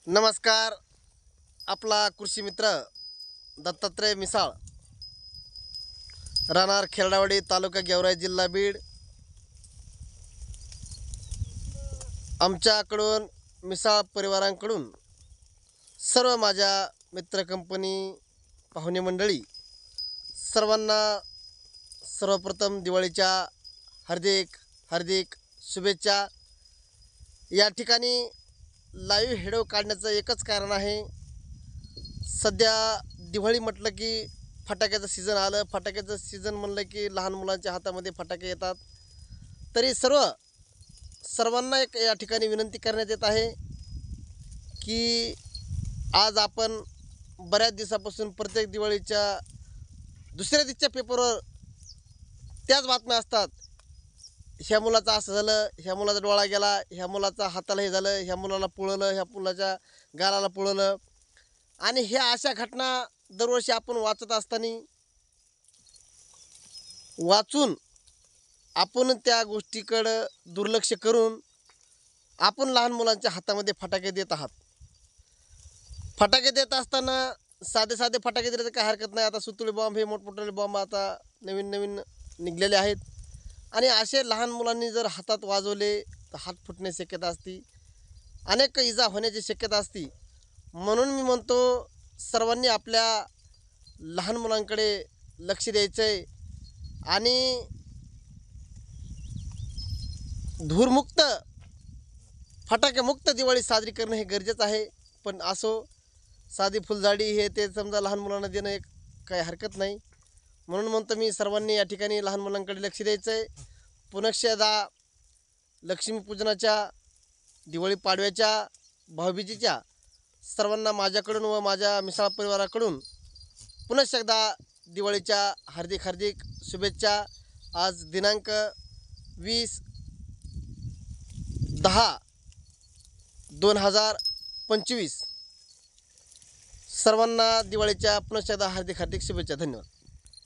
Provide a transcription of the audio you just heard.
नमस्कार. आपला कृषी मित्र दत्तात्रय मिसाळ, राहणार खेरडावाडी, तालुका गेवराई, जिल्हा बीड. आमच्याकडून मिसाळ परिवारांकडून सर्व माझ्या मित्र कंपनी, पाहुणे मंडळी सर्वांना सर्वप्रथम दिवाळीच्या हार्दिक हार्दिक शुभेच्छा. या ठिकाणी लाईव्ह व्हिडिओ काढण्याचं एकच कारण आहे. सध्या दिवाळी म्हटलं की फटाक्याचं सीझन आलं. फटाक्याचं सीझन म्हणलं की लहान मुलांच्या हातामध्ये फटाके येतात. तरी सर्वांना एक या ठिकाणी विनंती करण्यात येत आहे की आज आपण बऱ्याच दिवसापासून प्रत्येक दिवाळीच्या दुसऱ्या दिवशीच्या पेपरवर त्याच बातम्या असतात. ह्या मुलाचं असं झालं, ह्या मुलाचा डोळा गेला, ह्या मुलाचा हाताला हे झालं, ह्या मुलाला पुळलं, ह्या मुलाच्या गालाला पुळलं. आणि ह्या अशा घटना दरवर्षी आपण वाचत असताना वाचून आपण त्या गोष्टीकडं दुर्लक्ष करून आपण लहान मुलांच्या हातामध्ये फटाके देत आहात. फटाके देत असताना साधे साधे फटाके दिले तर काही हरकत नाही. आता सुतळी बॉम्ब, हे मोठमोठे बॉम्ब आता नवीन नवीन निघलेले आहेत. आणि असे लहान मुलांनी जर हातात वाजवले तर हात फुटण्याची शक्यता असते, अनेक इजा होण्याची शक्यता असते. म्हणून मी म्हणतो, सर्वांनी आपल्या लहान मुलांकडे लक्ष द्यायचं आहे आणि धूरमुक्त, फटाकेमुक्त दिवाळी साजरी करणं हे गरजेचं आहे. पण असो, साधी फुलझाडी हे ते समजा लहान मुलांना देणं एक काही हरकत नाही. म्हणून म्हणतो मी, सर्वांनी या ठिकाणी लहान मुलांकडे लक्ष द्यायचं आहे. पुनश्चदा लक्ष्मीपूजनाच्या, दिवाळी पाडव्याच्या, भाऊबीजेच्या सर्वांना माझ्याकडून व माझ्या मिसाळ परिवाराकडून पुनश्च एकदा दिवाळीच्या हार्दिक हार्दिक शुभेच्छा. आज दिनांक 20/10/2025. सर्वांना दिवाळीच्या पुनश्च एकदा हार्दिक हार्दिक शुभेच्छा. धन्यवाद.